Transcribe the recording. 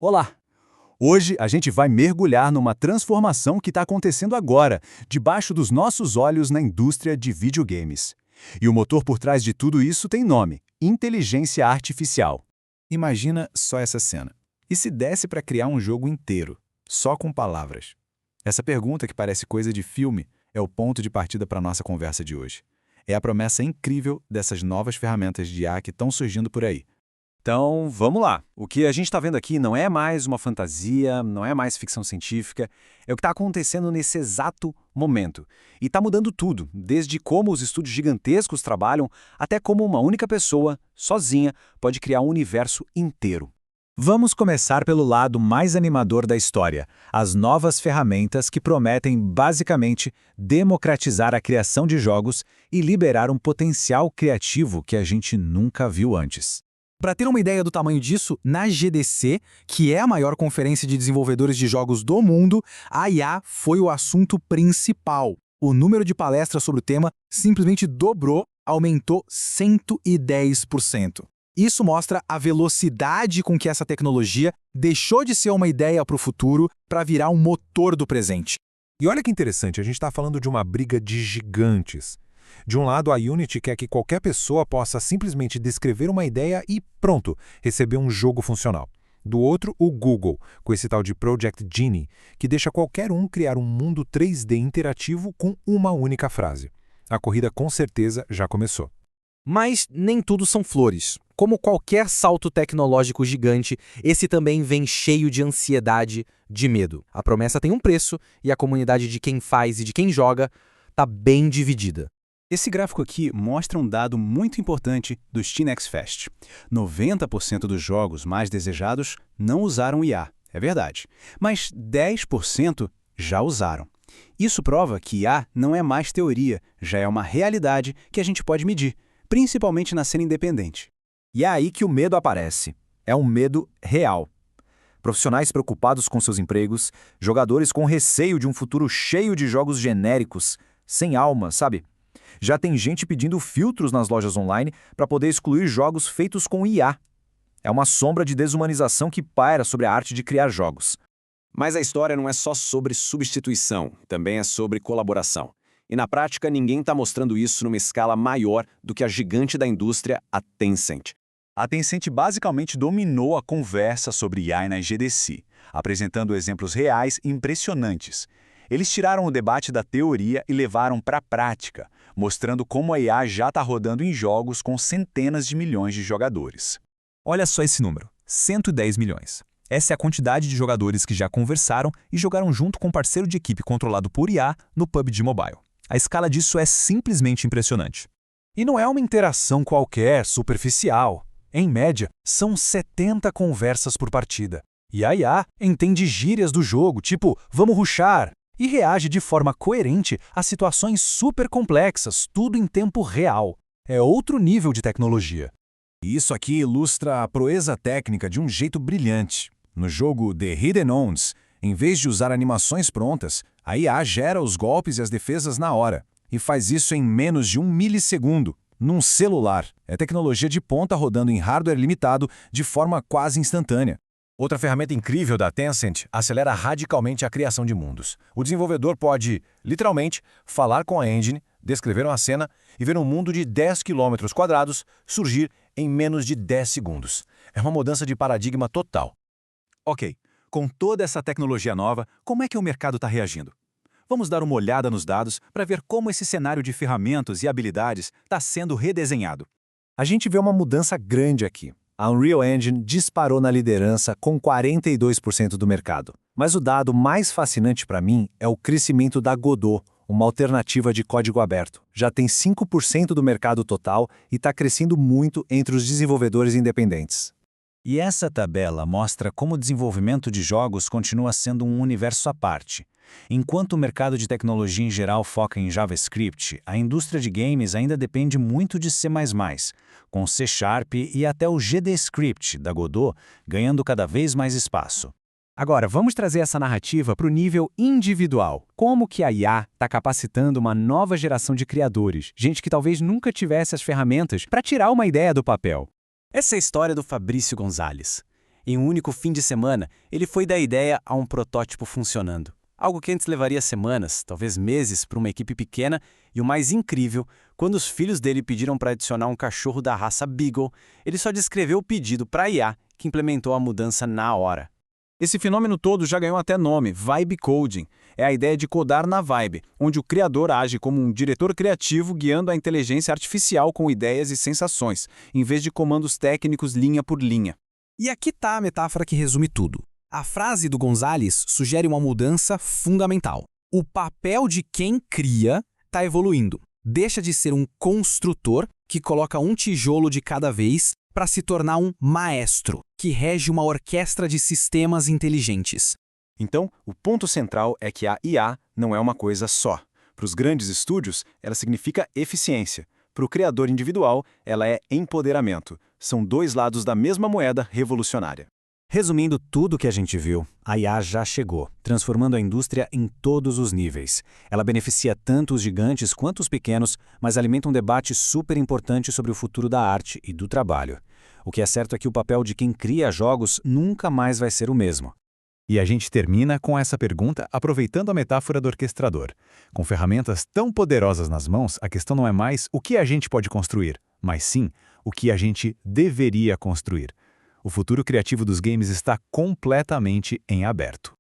Olá! Hoje a gente vai mergulhar numa transformação que está acontecendo agora, debaixo dos nossos olhos na indústria de videogames. E o motor por trás de tudo isso tem nome: inteligência artificial. Imagina só essa cena. E se desse para criar um jogo inteiro, só com palavras? Essa pergunta, que parece coisa de filme, é o ponto de partida para a nossa conversa de hoje. É a promessa incrível dessas novas ferramentas de IA que estão surgindo por aí. Então, vamos lá. O que a gente está vendo aqui não é mais uma fantasia, não é mais ficção científica, é o que está acontecendo nesse exato momento. E está mudando tudo, desde como os estúdios gigantescos trabalham, até como uma única pessoa, sozinha, pode criar um universo inteiro. Vamos começar pelo lado mais animador da história, as novas ferramentas que prometem, basicamente, democratizar a criação de jogos e liberar um potencial criativo que a gente nunca viu antes. Para ter uma ideia do tamanho disso, na GDC, que é a maior conferência de desenvolvedores de jogos do mundo, a IA foi o assunto principal. O número de palestras sobre o tema simplesmente dobrou, aumentou 110%. Isso mostra a velocidade com que essa tecnologia deixou de ser uma ideia para o futuro para virar um motor do presente. E olha que interessante, a gente está falando de uma briga de gigantes. De um lado, a Unity quer que qualquer pessoa possa simplesmente descrever uma ideia e, pronto, receber um jogo funcional. Do outro, o Google, com esse tal de Project Genie, que deixa qualquer um criar um mundo 3D interativo com uma única frase. A corrida com certeza já começou. Mas nem tudo são flores. Como qualquer salto tecnológico gigante, esse também vem cheio de ansiedade, de medo. A promessa tem um preço e a comunidade de quem faz e de quem joga está bem dividida. Esse gráfico aqui mostra um dado muito importante do Steam Next Fest. 90% dos jogos mais desejados não usaram IA, é verdade, mas 10% já usaram. Isso prova que IA não é mais teoria, já é uma realidade que a gente pode medir, principalmente na cena independente. E é aí que o medo aparece. É um medo real. Profissionais preocupados com seus empregos, jogadores com receio de um futuro cheio de jogos genéricos, sem alma, sabe? Já tem gente pedindo filtros nas lojas online para poder excluir jogos feitos com IA. É uma sombra de desumanização que paira sobre a arte de criar jogos. Mas a história não é só sobre substituição, também é sobre colaboração. E na prática, ninguém está mostrando isso numa escala maior do que a gigante da indústria, a Tencent. A Tencent basicamente dominou a conversa sobre IA na GDC, apresentando exemplos reais e impressionantes. Eles tiraram o debate da teoria e levaram para a prática, mostrando como a IA já está rodando em jogos com centenas de milhões de jogadores. Olha só esse número, 110 milhões. Essa é a quantidade de jogadores que já conversaram e jogaram junto com um parceiro de equipe controlado por IA no PUBG Mobile. A escala disso é simplesmente impressionante. E não é uma interação qualquer, superficial. Em média, são 70 conversas por partida. E a IA entende gírias do jogo, tipo, vamos rushar, e reage de forma coerente a situações super complexas, tudo em tempo real. É outro nível de tecnologia. E isso aqui ilustra a proeza técnica de um jeito brilhante. No jogo The Hidden Ones, em vez de usar animações prontas, a IA gera os golpes e as defesas na hora, e faz isso em menos de 1 milissegundo, num celular. É tecnologia de ponta rodando em hardware limitado de forma quase instantânea. Outra ferramenta incrível da Tencent acelera radicalmente a criação de mundos. O desenvolvedor pode, literalmente, falar com a engine, descrever uma cena e ver um mundo de 10 km² surgir em menos de 10 segundos. É uma mudança de paradigma total. Ok, com toda essa tecnologia nova, como é que o mercado está reagindo? Vamos dar uma olhada nos dados para ver como esse cenário de ferramentas e habilidades está sendo redesenhado. A gente vê uma mudança grande aqui. A Unreal Engine disparou na liderança com 42% do mercado. Mas o dado mais fascinante para mim é o crescimento da Godot, uma alternativa de código aberto. Já tem 5% do mercado total e está crescendo muito entre os desenvolvedores independentes. E essa tabela mostra como o desenvolvimento de jogos continua sendo um universo à parte. Enquanto o mercado de tecnologia em geral foca em JavaScript, a indústria de games ainda depende muito de C++, com C# e até o GDScript da Godot ganhando cada vez mais espaço. Agora, vamos trazer essa narrativa para o nível individual. Como que a IA está capacitando uma nova geração de criadores, gente que talvez nunca tivesse as ferramentas para tirar uma ideia do papel? Essa é a história do Fabrício Gonzalez. Em um único fim de semana, ele foi da ideia a um protótipo funcionando. Algo que antes levaria semanas, talvez meses, para uma equipe pequena, e o mais incrível, quando os filhos dele pediram para adicionar um cachorro da raça Beagle, ele só descreveu o pedido para a IA, que implementou a mudança na hora. Esse fenômeno todo já ganhou até nome, Vibe Coding. É a ideia de codar na vibe, onde o criador age como um diretor criativo guiando a inteligência artificial com ideias e sensações, em vez de comandos técnicos linha por linha. E aqui está a metáfora que resume tudo. A frase do Gonzalez sugere uma mudança fundamental. O papel de quem cria está evoluindo. Deixa de ser um construtor que coloca um tijolo de cada vez para se tornar um maestro, que rege uma orquestra de sistemas inteligentes. Então, o ponto central é que a IA não é uma coisa só. Para os grandes estúdios, ela significa eficiência. Para o criador individual, ela é empoderamento. São dois lados da mesma moeda revolucionária. Resumindo tudo o que a gente viu, a IA já chegou, transformando a indústria em todos os níveis. Ela beneficia tanto os gigantes quanto os pequenos, mas alimenta um debate super importante sobre o futuro da arte e do trabalho. O que é certo é que o papel de quem cria jogos nunca mais vai ser o mesmo. E a gente termina com essa pergunta aproveitando a metáfora do orquestrador. Com ferramentas tão poderosas nas mãos, a questão não é mais o que a gente pode construir, mas sim o que a gente deveria construir. O futuro criativo dos games está completamente em aberto.